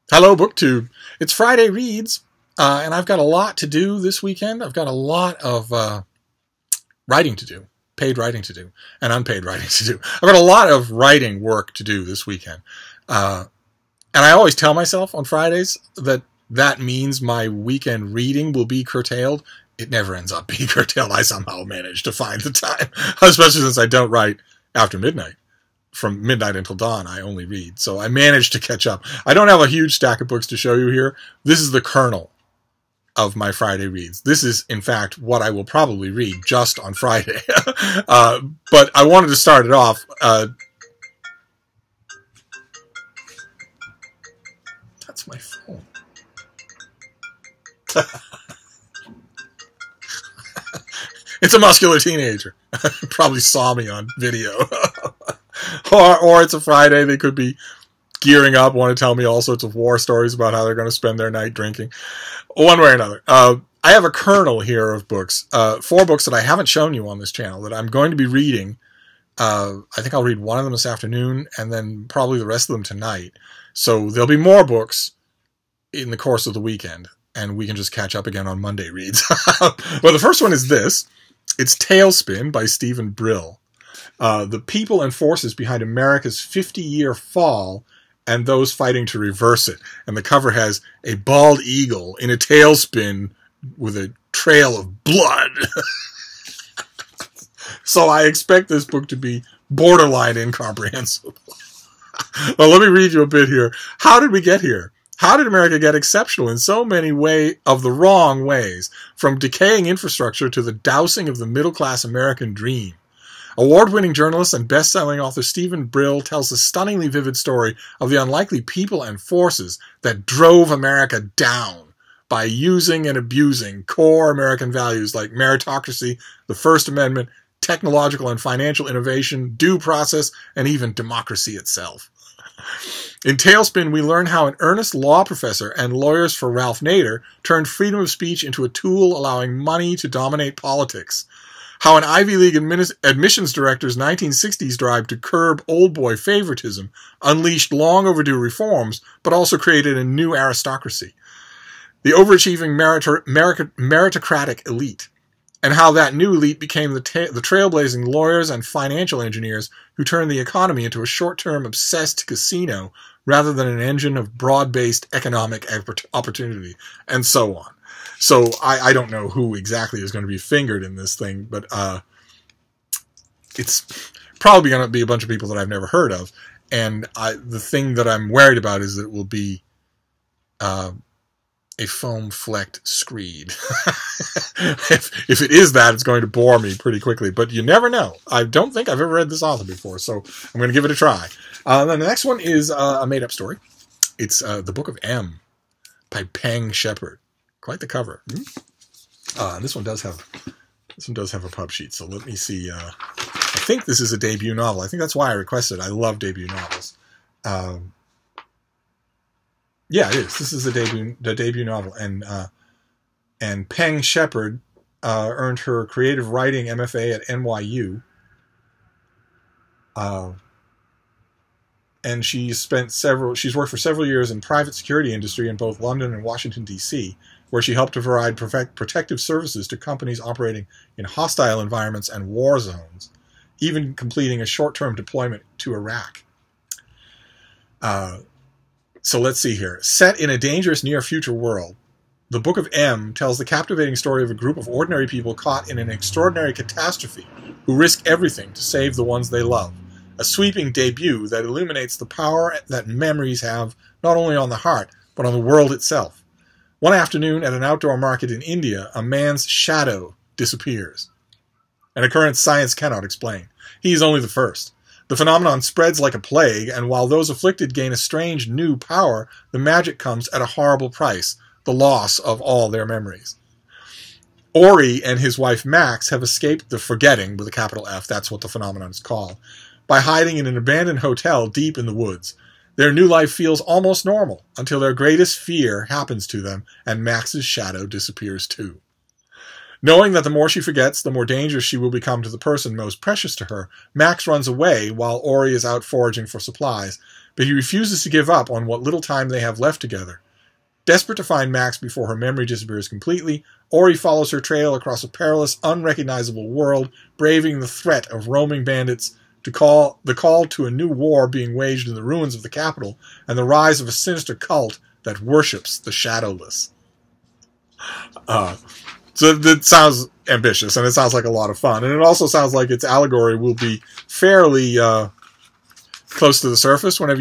Hello, BookTube. It's Friday Reads, and I've got a lot to do this weekend. I've got a lot of writing to do, paid writing to do, and unpaid writing to do. I've got a lot of writing work to do this weekend. And I always tell myself on Fridays that means my weekend reading will be curtailed. It never ends up being curtailed. I somehow manage to find the time, especially since I don't write after midnight. From midnight until dawn, I only read. So I managed to catch up. I don't have a huge stack of books to show you here. This is the kernel of my Friday reads. This is, in fact, what I will probably read just on Friday. But I wanted to start it off. That's my phone. It's a muscular teenager. Probably saw me on video. Or it's a Friday. They could be gearing up, want to tell me all sorts of war stories about how they're going to spend their night drinking. One way or another. I have a kernel here of books. 4 books that I haven't shown you on this channel that I'm going to be reading. I think I'll read one of them this afternoon and then probably the rest of them tonight. So there'll be more books in the course of the weekend, and we can just catch up again on Monday reads. Well, the first one is this. It's Tailspin by Stephen Brill. The people and forces behind America's 50-year fall and those fighting to reverse it. And the cover has a bald eagle in a tailspin with a trail of blood. So I expect this book to be borderline incomprehensible. Well, let me read you a bit here. How did we get here? How did America get exceptional in so many of the wrong ways, from decaying infrastructure to the dousing of the middle-class American dream? Award-winning journalist and best-selling author Stephen Brill tells a stunningly vivid story of the unlikely people and forces that drove America down by using and abusing core American values like meritocracy, the First Amendment, technological and financial innovation, due process, and even democracy itself. In Tailspin, we learn how an earnest law professor and lawyers for Ralph Nader turned freedom of speech into a tool allowing money to dominate politics. How an Ivy League admissions director's 1960s drive to curb old boy favoritism unleashed long overdue reforms, but also created a new aristocracy. The overachieving meritocratic elite. And how that new elite became the trailblazing lawyers and financial engineers who turned the economy into a short-term obsessed casino rather than an engine of broad-based economic opportunity, and so on. So I don't know who exactly is going to be fingered in this thing, but it's probably going to be a bunch of people that I've never heard of. And the thing that I'm worried about is that it will be a foam-flecked screed. If it is that, it's going to bore me pretty quickly. But you never know. I don't think I've ever read this author before, so I'm going to give it a try. Then the next one is a made-up story. It's The Book of M by Peng Shepherd. Quite the cover. This one does have a pub sheet. So let me see. I think this is a debut novel. I think that's why I requested it. I love debut novels. Yeah, it is. This is the debut novel, and Peng Shepherd earned her creative writing MFA at NYU. And she's worked for several years in private security industry in both London and Washington, D.C., where she helped to provide protective services to companies operating in hostile environments and war zones, even completing a short-term deployment to Iraq. So let's see here. Set in a dangerous near-future world, The Book of M tells the captivating story of a group of ordinary people caught in an extraordinary catastrophe who risk everything to save the ones they love. A sweeping debut that illuminates the power that memories have not only on the heart, but on the world itself. One afternoon at an outdoor market in India, a man's shadow disappears. An occurrence science cannot explain. He is only the first. The phenomenon spreads like a plague, and while those afflicted gain a strange new power, the magic comes at a horrible price, the loss of all their memories. Ori and his wife Max have escaped the forgetting, with a capital F, that's what the phenomenon is called, by hiding in an abandoned hotel deep in the woods. Their new life feels almost normal, until their greatest fear happens to them, and Max's shadow disappears too. Knowing that the more she forgets, the more dangerous she will become to the person most precious to her, Max runs away while Ori is out foraging for supplies. but he refuses to give up on what little time they have left together. Desperate to find Max before her memory disappears completely, Ori follows her trail across a perilous, unrecognizable world, braving the threat of roaming bandits, the call to a new war being waged in the ruins of the capital, and the rise of a sinister cult that worships the shadowless. So that sounds ambitious, and it sounds like a lot of fun. And it also sounds like its allegory will be fairly close to the surface whenever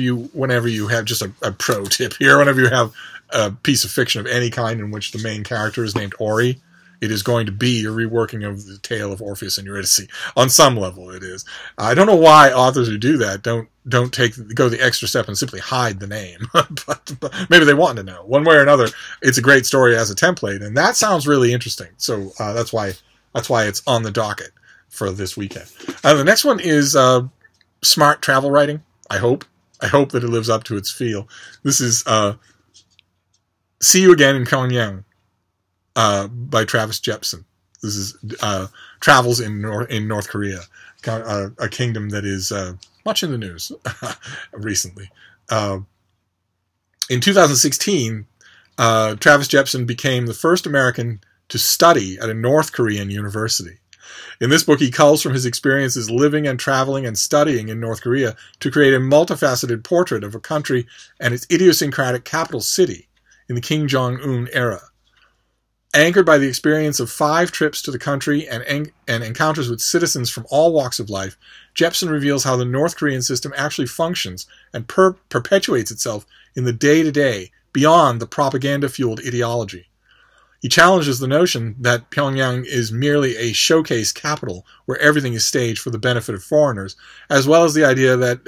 you have just a pro tip here. Whenever you have a piece of fiction of any kind in which the main character is named Ori, it is going to be a reworking of the tale of Orpheus and Eurydice. On some level, it is. I don't know why authors who do that don't go the extra step and simply hide the name. but maybe they want to know. One way or another, it's a great story as a template, and that sounds really interesting. So that's why it's on the docket for this weekend. The next one is smart travel writing. I hope that it lives up to its feel. This is See You Again in Pyongyang by Travis Jepson. This is travels in North Korea, a kingdom that is much in the news recently. In 2016, Travis Jepson became the first American to study at a North Korean university. In this book, he culls from his experiences living and traveling and studying in North Korea to create a multifaceted portrait of a country and its idiosyncratic capital city in the Kim Jong-un era. Anchored by the experience of 5 trips to the country and encounters with citizens from all walks of life, Jepson reveals how the North Korean system actually functions and perpetuates itself in the day-to-day beyond the propaganda-fueled ideology. He challenges the notion that Pyongyang is merely a showcase capital where everything is staged for the benefit of foreigners, as well as the idea that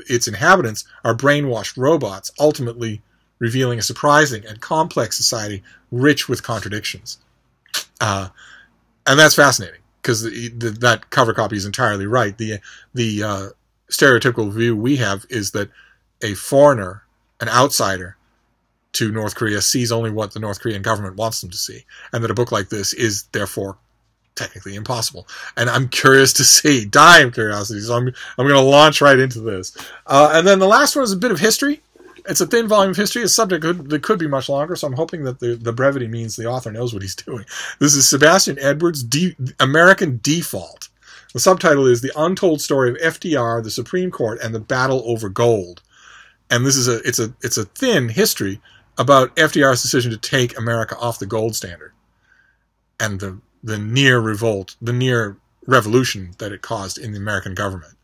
its inhabitants are brainwashed robots, ultimately revealing a surprising and complex society rich with contradictions. And that's fascinating, because that cover copy is entirely right. The stereotypical view we have is that a foreigner, an outsider to North Korea, sees only what the North Korean government wants them to see, and that a book like this is therefore technically impossible. And I'm curious to see, dying of curiosity, so I'm going to launch right into this. And then the last one is a bit of history. It's a thin volume of history, a subject that could be much longer, so I'm hoping that the brevity means the author knows what he's doing. This is Sebastian Edwards' American Default. The subtitle is The Untold Story of FDR, the Supreme Court, and the Battle Over Gold. And this is it's a thin history about FDR's decision to take America off the gold standard and the near revolt, the near revolution that it caused in the American government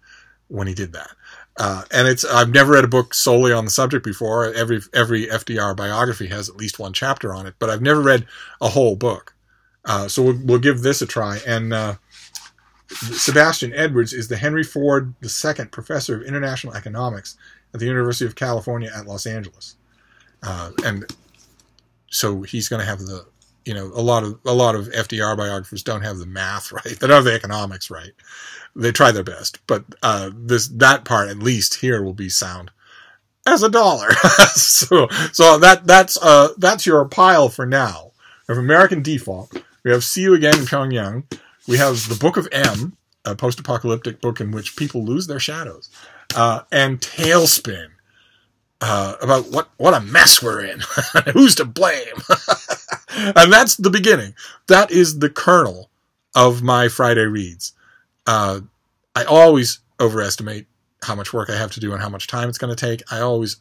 when he did that. And I've never read a book solely on the subject before. Every FDR biography has at least one chapter on it, but I've never read a whole book. So we'll give this a try. And Sebastian Edwards is the Henry Ford II Professor of International Economics at the University of California at Los Angeles. And so he's going to have a lot of FDR biographers don't have the math right. They don't have the economics right. They try their best, but that part at least here will be sound as a dollar. so that's your pile for now. We have American Default. We have See You Again in Pyongyang. We have The Book of M, a post-apocalyptic book in which people lose their shadows, and Tailspin. About what a mess we're in. Who's to blame? And that's the beginning. That is the kernel of my Friday reads. I always overestimate how much work I have to do and how much time it's going to take. I always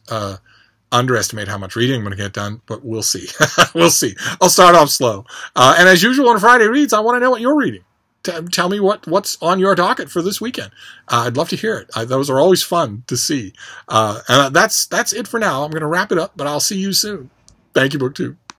underestimate how much reading I'm going to get done, but we'll see. We'll see. I'll start off slow. And as usual on Friday reads, I want to know what you're reading. Tell me what's on your docket for this weekend. I'd love to hear it. Those are always fun to see. And that's it for now. I'm going to wrap it up, but I'll see you soon. Thank you, BookTube.